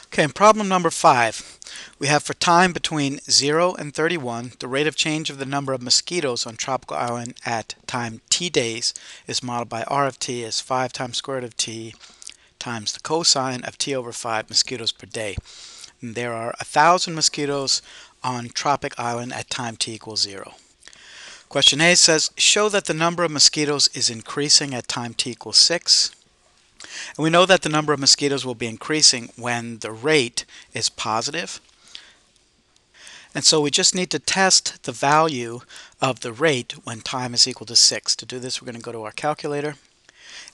Okay, in problem number 5, we have for time between 0 and 31, the rate of change of the number of mosquitoes on tropical island at time t days is modeled by r of t as 5 times square root of t times the cosine of t over 5 mosquitoes per day. And there are 1,000 mosquitoes on tropic island at time t equals 0. Question A says, show that the number of mosquitoes is increasing at time t equals 6. And we know that the number of mosquitoes will be increasing when the rate is positive. And so we just need to test the value of the rate when time is equal to 6. To do this, we're going to go to our calculator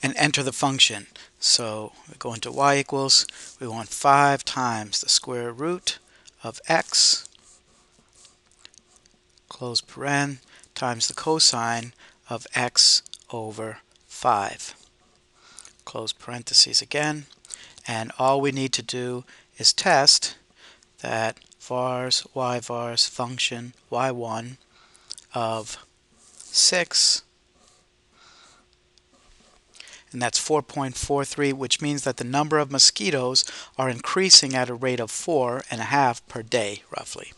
and enter the function. So we go into y equals, we want 5 times the square root of x, close paren, times the cosine of x over 5. Close parentheses again, and all we need to do is test that vars y-vars function y1 of 6, and that's 4.43, which means that the number of mosquitoes are increasing at a rate of 4.5 per day, roughly.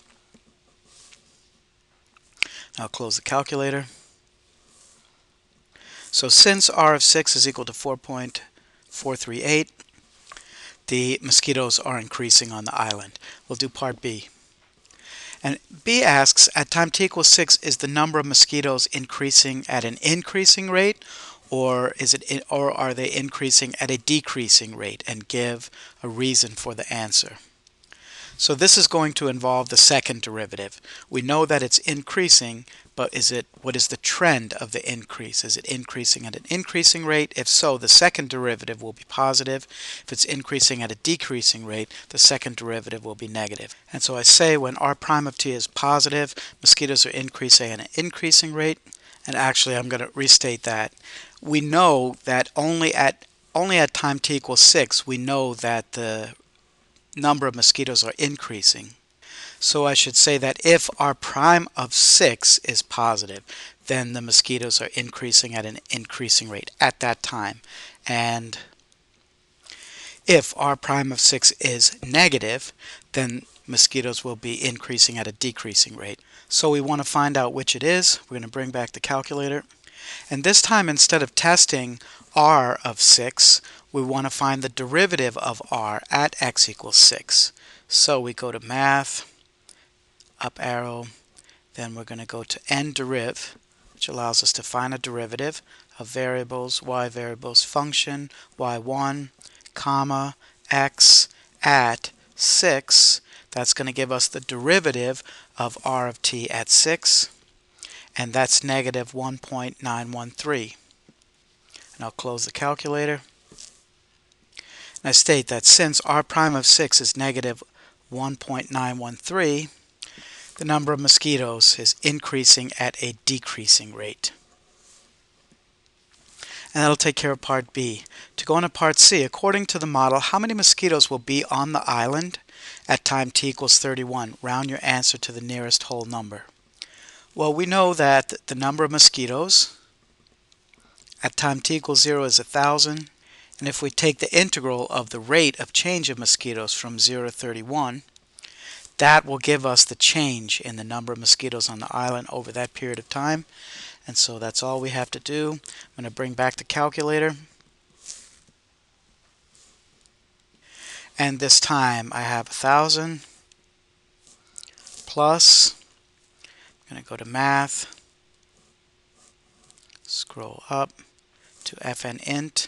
Now close the calculator. So since r of 6 is equal to 4.438, the mosquitoes are increasing on the island. We'll do part B. And B asks, at time t equals 6, is the number of mosquitoes increasing at an increasing rate, or are they increasing at a decreasing rate? And give a reason for the answer. So this is going to involve the second derivative. We know that it's increasing, but what is the trend of the increase? Is it increasing at an increasing rate? If so, the second derivative will be positive. If it's increasing at a decreasing rate, the second derivative will be negative. And so I say when r prime of t is positive, mosquitoes are increasing at an increasing rate. And actually, I'm going to restate that. We know that only at time t equals 6, we know that the number of mosquitoes are increasing. So I should say that if r prime of 6 is positive, then the mosquitoes are increasing at an increasing rate at that time. And if r prime of 6 is negative, then mosquitoes will be increasing at a decreasing rate. So we want to find out which it is. We're going to bring back the calculator. And this time, instead of testing r of 6, we want to find the derivative of r at x equals 6. So we go to math, up arrow, then we're going to go to n-deriv, which allows us to find a derivative of variables, y variables, function, y1, comma, x at 6. That's going to give us the derivative of r of t at 6, and that's negative 1.913. And I'll close the calculator. And I state that since r prime of 6 is negative 1.913, the number of mosquitoes is increasing at a decreasing rate. And that'll take care of part B. To go into part C, according to the model, how many mosquitoes will be on the island at time t equals 31? Round your answer to the nearest whole number. Well, we know that the number of mosquitoes at time t equals 0 is 1,000. And if we take the integral of the rate of change of mosquitoes from 0 to 31, that will give us the change in the number of mosquitoes on the island over that period of time. And so that's all we have to do. I'm going to bring back the calculator. And this time I have 1,000 plus, I'm going to go to math, scroll up to fn int,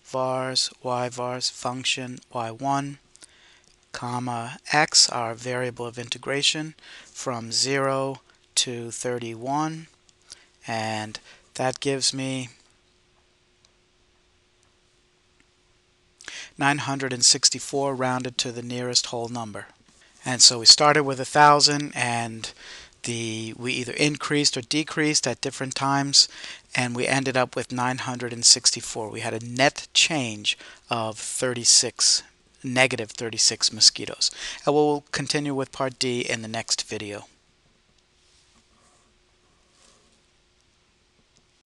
vars, y-vars, function, y1, comma, x, our variable of integration, from 0 to 31, and that gives me 964 rounded to the nearest whole number. And so we started with 1,000, and we either increased or decreased at different times, and we ended up with 964. We had a net change of negative 36 mosquitoes. And we'll continue with part D in the next video.